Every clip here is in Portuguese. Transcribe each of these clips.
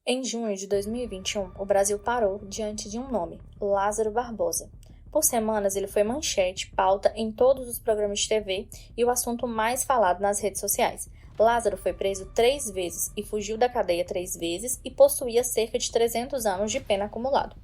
Em junho de 2021, o Brasil parou diante de um nome, Lázaro Barbosa. Por semanas, ele foi manchete, pauta em todos os programas de TV e o assunto mais falado nas redes sociais. Lázaro foi preso 3 vezes e fugiu da cadeia 3 vezes e possuía cerca de 300 anos de pena acumulado.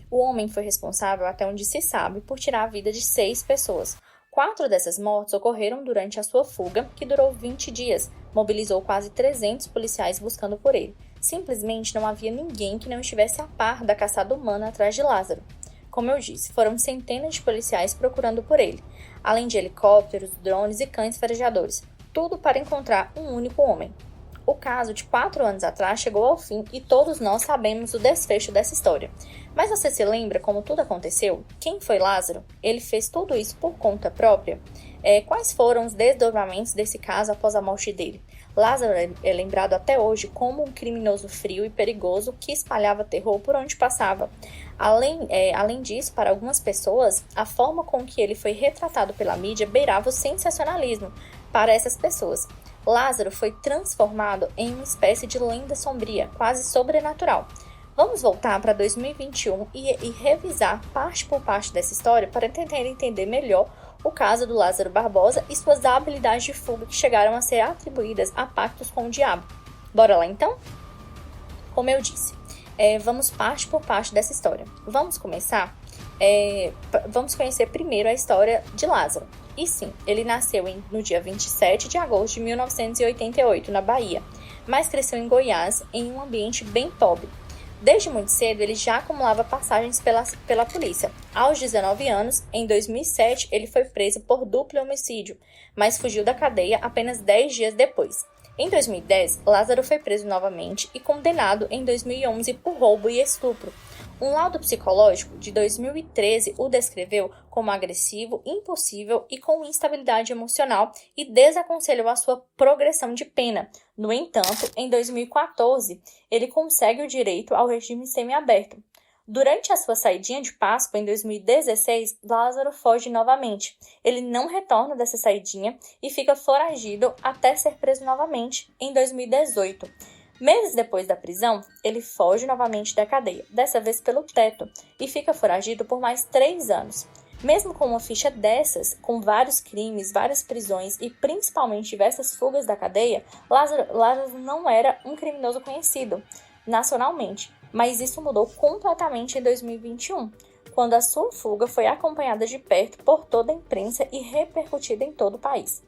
O homem foi responsável, até onde se sabe, por tirar a vida de 6 pessoas. 4 dessas mortes ocorreram durante a sua fuga, que durou 20 dias. Mobilizou quase 300 policiais buscando por ele. Simplesmente não havia ninguém que não estivesse a par da caçada humana atrás de Lázaro. Como eu disse, foram centenas de policiais procurando por ele, além de helicópteros, drones e cães farejadores, tudo para encontrar um único homem. O caso de 4 anos atrás chegou ao fim e todos nós sabemos o desfecho dessa história. Mas você se lembra como tudo aconteceu? Quem foi Lázaro? Ele fez tudo isso por conta própria? Quais foram os desdobramentos desse caso após a morte dele? Lázaro é lembrado até hoje como um criminoso frio e perigoso que espalhava terror por onde passava. Além disso, para algumas pessoas, a forma com que ele foi retratado pela mídia beirava o sensacionalismo para essas pessoas. Lázaro foi transformado em uma espécie de lenda sombria, quase sobrenatural. Vamos voltar para 2021 e revisar parte por parte dessa história para tentar entender melhor o caso do Lázaro Barbosa e suas habilidades de fuga que chegaram a ser atribuídas a pactos com o diabo. Bora lá então? Como eu disse, vamos parte por parte dessa história. Vamos começar? Vamos conhecer primeiro a história de Lázaro. E sim, ele nasceu no dia 27 de agosto de 1988, na Bahia, mas cresceu em Goiás, em um ambiente bem pobre. Desde muito cedo, ele já acumulava passagens pela polícia. Aos 19 anos, em 2007, ele foi preso por duplo homicídio, mas fugiu da cadeia apenas 10 dias depois. Em 2010, Lázaro foi preso novamente e condenado em 2011 por roubo e estupro. Um laudo psicológico de 2013 o descreveu como agressivo, impossível e com instabilidade emocional e desaconselhou a sua progressão de pena. No entanto, em 2014, ele consegue o direito ao regime semiaberto. Durante a sua saidinha de Páscoa, em 2016, Lázaro foge novamente. Ele não retorna dessa saidinha e fica foragido até ser preso novamente em 2018. Meses depois da prisão, ele foge novamente da cadeia, dessa vez pelo teto, e fica foragido por mais 3 anos. Mesmo com uma ficha dessas, com vários crimes, várias prisões e principalmente diversas fugas da cadeia, Lázaro não era um criminoso conhecido nacionalmente, mas isso mudou completamente em 2021, quando a sua fuga foi acompanhada de perto por toda a imprensa e repercutida em todo o país.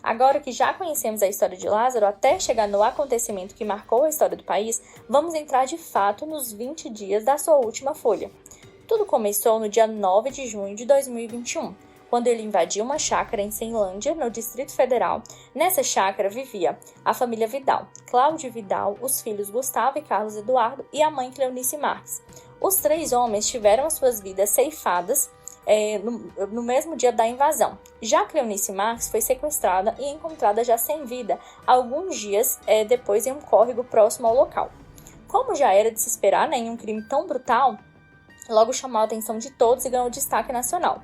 Agora que já conhecemos a história de Lázaro, até chegar no acontecimento que marcou a história do país, vamos entrar de fato nos 20 dias da sua última folha. Tudo começou no dia 9 de junho de 2021, quando ele invadiu uma chácara em Ceilândia, no Distrito Federal. Nessa chácara vivia a família Vidal, Cláudio Vidal, os filhos Gustavo e Carlos Eduardo e a mãe Cleonice Marques. Os 3 homens tiveram as suas vidas ceifadas no mesmo dia da invasão. Já Cleonice Marques foi sequestrada e encontrada já sem vida, alguns dias depois em um córrego próximo ao local. Como já era de se esperar, em um crime tão brutal, logo chamou a atenção de todos e ganhou destaque nacional.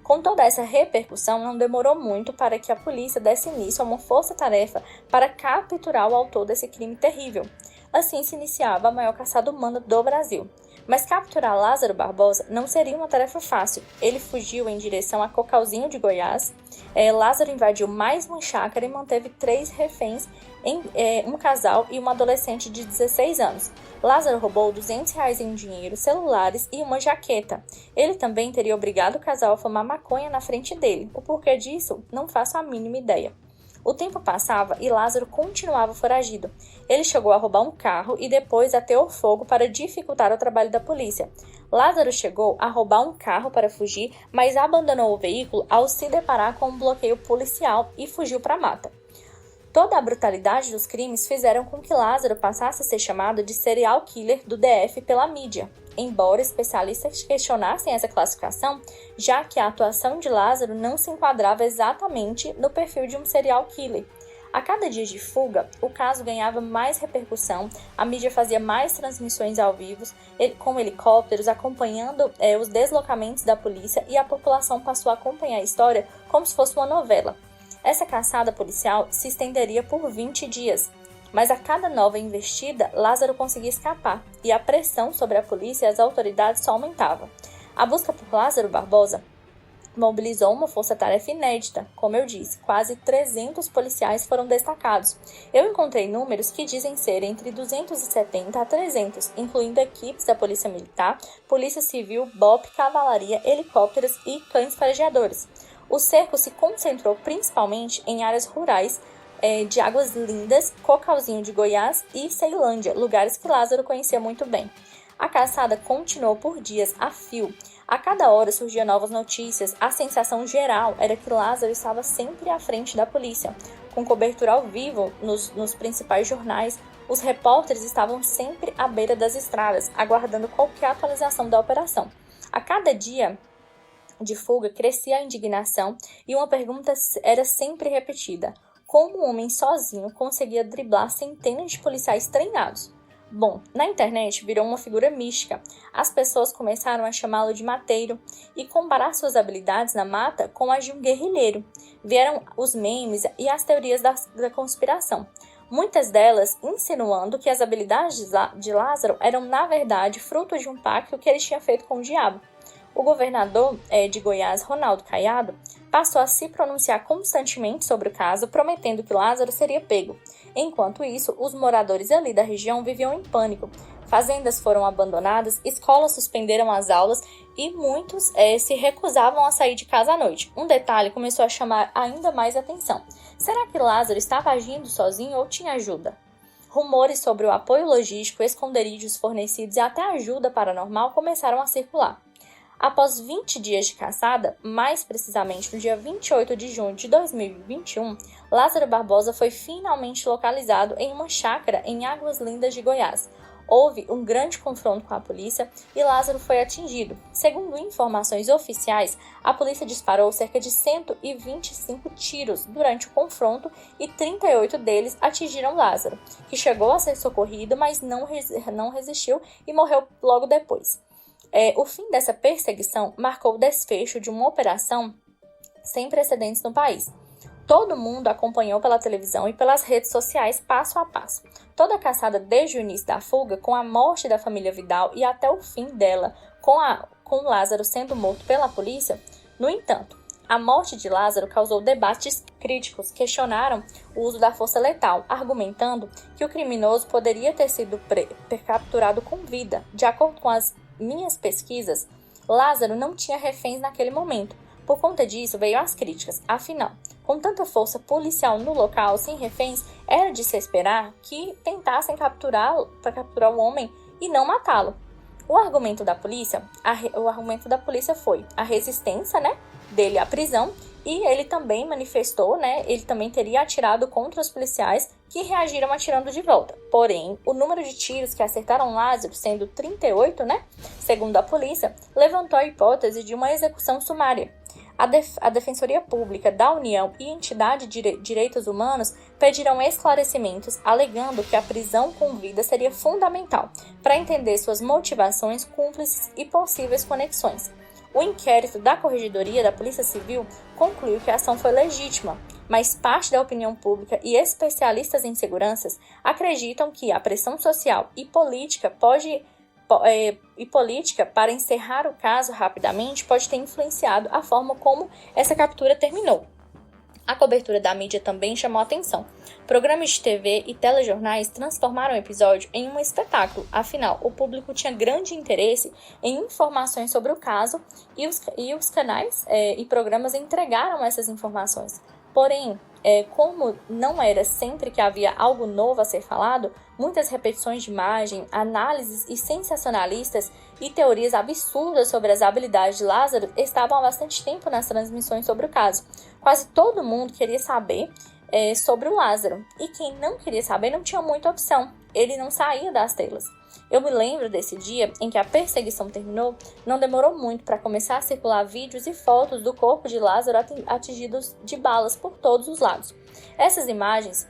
Com toda essa repercussão, não demorou muito para que a polícia desse início a uma força-tarefa para capturar o autor desse crime terrível. Assim se iniciava a maior caçada humana do Brasil. Mas capturar Lázaro Barbosa não seria uma tarefa fácil. Ele fugiu em direção a Cocalzinho de Goiás. Lázaro invadiu mais uma chácara e manteve 3 reféns, um casal e uma adolescente de 16 anos. Lázaro roubou R$200 em dinheiro, celulares e uma jaqueta. Ele também teria obrigado o casal a fumar maconha na frente dele. O porquê disso, não faço a mínima ideia. O tempo passava e Lázaro continuava foragido. Ele chegou a roubar um carro e depois ateou fogo para dificultar o trabalho da polícia. Lázaro chegou a roubar um carro para fugir, mas abandonou o veículo ao se deparar com um bloqueio policial e fugiu para a mata. Toda a brutalidade dos crimes fizeram com que Lázaro passasse a ser chamado de serial killer do DF pela mídia. Embora especialistas questionassem essa classificação, já que a atuação de Lázaro não se enquadrava exatamente no perfil de um serial killer. A cada dia de fuga, o caso ganhava mais repercussão, a mídia fazia mais transmissões ao vivo, com helicópteros acompanhando os deslocamentos da polícia, e a população passou a acompanhar a história como se fosse uma novela. Essa caçada policial se estenderia por 20 dias. Mas a cada nova investida, Lázaro conseguia escapar, e a pressão sobre a polícia e as autoridades só aumentava. A busca por Lázaro Barbosa mobilizou uma força-tarefa inédita, como eu disse, quase 300 policiais foram destacados. Eu encontrei números que dizem ser entre 270 a 300, incluindo equipes da Polícia Militar, Polícia Civil, BOP, Cavalaria, helicópteros e cães farejadores. O cerco se concentrou principalmente em áreas rurais de Águas Lindas, Cocalzinho de Goiás e Ceilândia, lugares que Lázaro conhecia muito bem. A caçada continuou por dias a fio. A cada hora surgiam novas notícias. A sensação geral era que Lázaro estava sempre à frente da polícia. Com cobertura ao vivo nos principais jornais, os repórteres estavam sempre à beira das estradas, aguardando qualquer atualização da operação. A cada dia de fuga crescia a indignação e uma pergunta era sempre repetida: como um homem sozinho conseguia driblar centenas de policiais treinados? Bom, na internet virou uma figura mística. As pessoas começaram a chamá-lo de mateiro e comparar suas habilidades na mata com as de um guerrilheiro. Vieram os memes e as teorias da conspiração. Muitas delas insinuando que as habilidades de Lázaro eram, na verdade, fruto de um pacto que ele tinha feito com o diabo. O governador de Goiás, Ronaldo Caiado, passou a se pronunciar constantemente sobre o caso, prometendo que Lázaro seria pego. Enquanto isso, os moradores ali da região viviam em pânico. Fazendas foram abandonadas, escolas suspenderam as aulas e muitos se recusavam a sair de casa à noite. Um detalhe começou a chamar ainda mais atenção. Será que Lázaro estava agindo sozinho ou tinha ajuda? Rumores sobre o apoio logístico, esconderijos fornecidos e até ajuda paranormal começaram a circular. Após 20 dias de caçada, mais precisamente no dia 28 de junho de 2021, Lázaro Barbosa foi finalmente localizado em uma chácara em Águas Lindas de Goiás. Houve um grande confronto com a polícia e Lázaro foi atingido. Segundo informações oficiais, a polícia disparou cerca de 125 tiros durante o confronto e 38 deles atingiram Lázaro, que chegou a ser socorrido, mas não resistiu e morreu logo depois. O fim dessa perseguição marcou o desfecho de uma operação sem precedentes no país. Todo mundo acompanhou pela televisão e pelas redes sociais passo a passo. Toda a caçada desde o início da fuga, com a morte da família Vidal e até o fim dela, com Lázaro sendo morto pela polícia. No entanto, a morte de Lázaro causou debates críticos, questionaram o uso da força letal, argumentando que o criminoso poderia ter sido capturado com vida. De acordo com as minhas pesquisas, Lázaro não tinha reféns naquele momento. Por conta disso, veio as críticas. Afinal, com tanta força policial no local, sem reféns, era de se esperar que tentassem capturar o homem e não matá-lo. O argumento da polícia foi a resistência, dele à prisão, e ele também manifestou, ele também teria atirado contra os policiais que reagiram atirando de volta. Porém, o número de tiros que acertaram Lázaro, sendo 38, segundo a polícia, levantou a hipótese de uma execução sumária. A Defensoria Pública da União e entidade de direitos humanos pediram esclarecimentos, alegando que a prisão com vida seria fundamental para entender suas motivações, cúmplices e possíveis conexões. O inquérito da Corregedoria da Polícia Civil concluiu que a ação foi legítima, mas parte da opinião pública e especialistas em seguranças acreditam que a pressão social e política para encerrar o caso rapidamente pode ter influenciado a forma como essa captura terminou. A cobertura da mídia também chamou a atenção. Programas de TV e telejornais transformaram o episódio em um espetáculo. Afinal, o público tinha grande interesse em informações sobre o caso e os canais e programas entregaram essas informações. Porém, como não era sempre que havia algo novo a ser falado, muitas repetições de imagem, análises e sensacionalistas e teorias absurdas sobre as habilidades de Lázaro estavam há bastante tempo nas transmissões sobre o caso. Quase todo mundo queria saber sobre o Lázaro, e quem não queria saber não tinha muita opção, ele não saía das telas. Eu me lembro desse dia em que a perseguição terminou, não demorou muito para começar a circular vídeos e fotos do corpo de Lázaro atingidos de balas por todos os lados. Essas imagens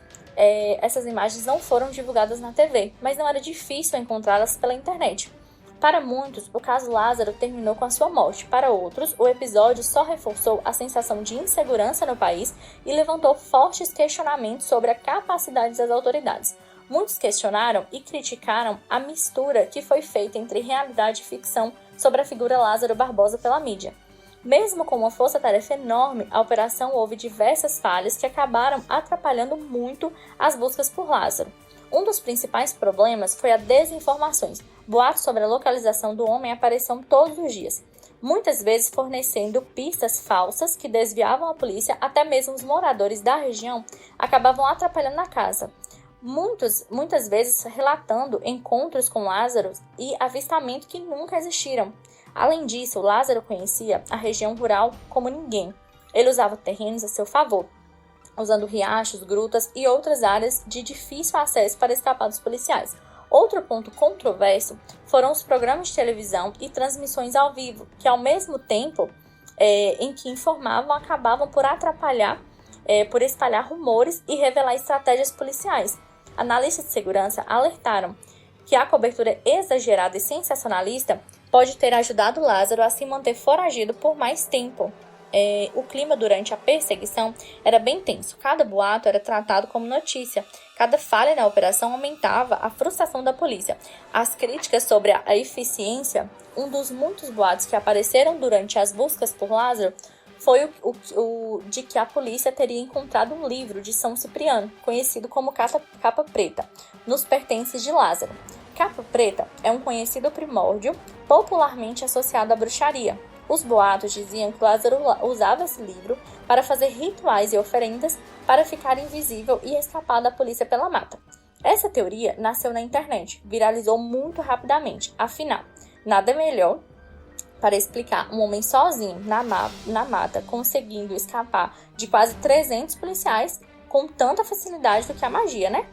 não foram divulgadas na TV, mas não era difícil encontrá-las pela internet. Para muitos, o caso Lázaro terminou com a sua morte. Para outros, o episódio só reforçou a sensação de insegurança no país e levantou fortes questionamentos sobre a capacidade das autoridades. Muitos questionaram e criticaram a mistura que foi feita entre realidade e ficção sobre a figura Lázaro Barbosa pela mídia. Mesmo com uma força-tarefa enorme, a operação houve diversas falhas que acabaram atrapalhando muito as buscas por Lázaro. Um dos principais problemas foi a desinformação. Boatos sobre a localização do homem apareciam todos os dias, muitas vezes fornecendo pistas falsas que desviavam a polícia, até mesmo os moradores da região acabavam atrapalhando a casa. Muitas vezes relatando encontros com Lázaro e avistamento que nunca existiram. Além disso, Lázaro conhecia a região rural como ninguém. Ele usava terrenos a seu favor, usando riachos, grutas e outras áreas de difícil acesso para escapar dos policiais. Outro ponto controverso foram os programas de televisão e transmissões ao vivo, que ao mesmo tempo em que informavam, acabavam por atrapalhar, por espalhar rumores e revelar estratégias policiais. Analistas de segurança alertaram que a cobertura exagerada e sensacionalista pode ter ajudado Lázaro a se manter foragido por mais tempo. O clima durante a perseguição era bem tenso. Cada boato era tratado como notícia. Cada falha na operação aumentava a frustração da polícia. As críticas sobre a eficiência, um dos muitos boatos que apareceram durante as buscas por Lázaro, foi o de que a polícia teria encontrado um livro de São Cipriano, conhecido como Capa Preta, nos pertences de Lázaro. Capa Preta é um conhecido primórdio popularmente associado à bruxaria. Os boatos diziam que Lázaro usava esse livro para fazer rituais e oferendas para ficar invisível e escapar da polícia pela mata. Essa teoria nasceu na internet, viralizou muito rapidamente. Afinal, nada melhor para explicar um homem sozinho na mata conseguindo escapar de quase 300 policiais com tanta facilidade do que a magia, né?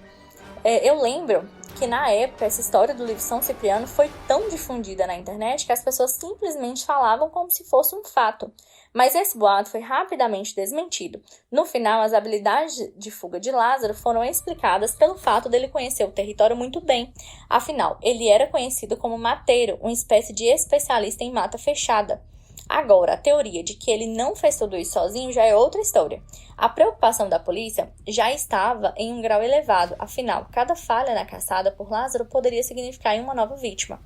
Eu lembro que na época essa história do livro São Cipriano foi tão difundida na internet que as pessoas simplesmente falavam como se fosse um fato. Mas esse boato foi rapidamente desmentido. No final, as habilidades de fuga de Lázaro foram explicadas pelo fato dele conhecer o território muito bem. Afinal, ele era conhecido como mateiro, uma espécie de especialista em mata fechada. Agora, a teoria de que ele não fez tudo isso sozinho já é outra história. A preocupação da polícia já estava em um grau elevado, afinal, cada falha na caçada por Lázaro poderia significar uma nova vítima.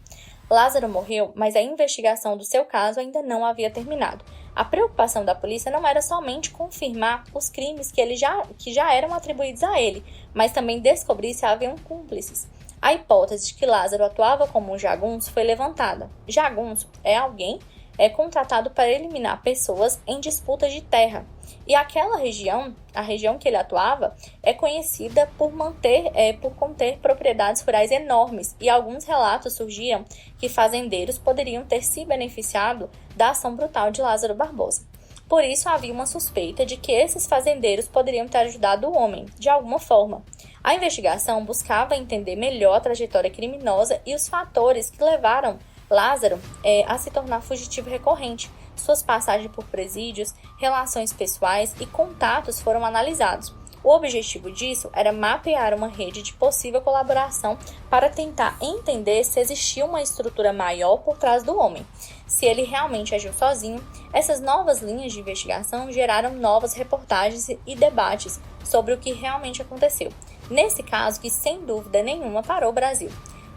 Lázaro morreu, mas a investigação do seu caso ainda não havia terminado. A preocupação da polícia não era somente confirmar os crimes que já eram atribuídos a ele, mas também descobrir se haviam cúmplices. A hipótese de que Lázaro atuava como um jagunço foi levantada. Jagunço é alguém contratado para eliminar pessoas em disputas de terra. E aquela região, a região que ele atuava, é conhecida por conter propriedades rurais enormes, e alguns relatos surgiam que fazendeiros poderiam ter se beneficiado da ação brutal de Lázaro Barbosa. Por isso havia uma suspeita de que esses fazendeiros poderiam ter ajudado o homem, de alguma forma. A investigação buscava entender melhor a trajetória criminosa e os fatores que levaram Lázaro a se tornar fugitivo recorrente. Suas passagens por presídios, relações pessoais e contatos foram analisados. O objetivo disso era mapear uma rede de possível colaboração para tentar entender se existia uma estrutura maior por trás do homem. Se ele realmente agiu sozinho, essas novas linhas de investigação geraram novas reportagens e debates sobre o que realmente aconteceu. Nesse caso, que sem dúvida nenhuma parou o Brasil.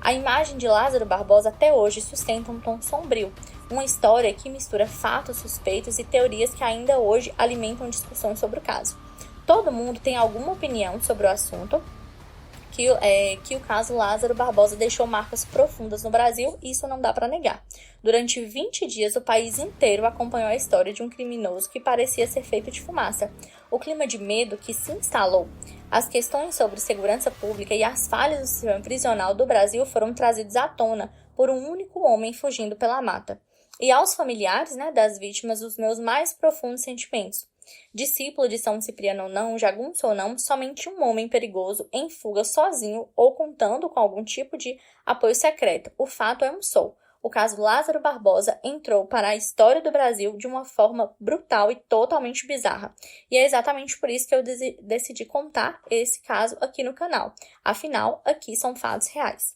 A imagem de Lázaro Barbosa até hoje sustenta um tom sombrio, uma história que mistura fatos suspeitos e teorias que ainda hoje alimentam discussões sobre o caso. Todo mundo tem alguma opinião sobre o assunto, que o caso Lázaro Barbosa deixou marcas profundas no Brasil, e isso não dá para negar. Durante 20 dias, o país inteiro acompanhou a história de um criminoso que parecia ser feito de fumaça. O clima de medo que se instalou, as questões sobre segurança pública e as falhas do sistema prisional do Brasil foram trazidos à tona por um único homem fugindo pela mata. E aos familiares, das vítimas, os meus mais profundos sentimentos. Discípulo de São Cipriano ou não, jagunço ou não, somente um homem perigoso em fuga sozinho ou contando com algum tipo de apoio secreto. O fato é um só. O caso Lázaro Barbosa entrou para a história do Brasil de uma forma brutal e totalmente bizarra. E é exatamente por isso que eu decidi contar esse caso aqui no canal. Afinal, aqui são fatos reais.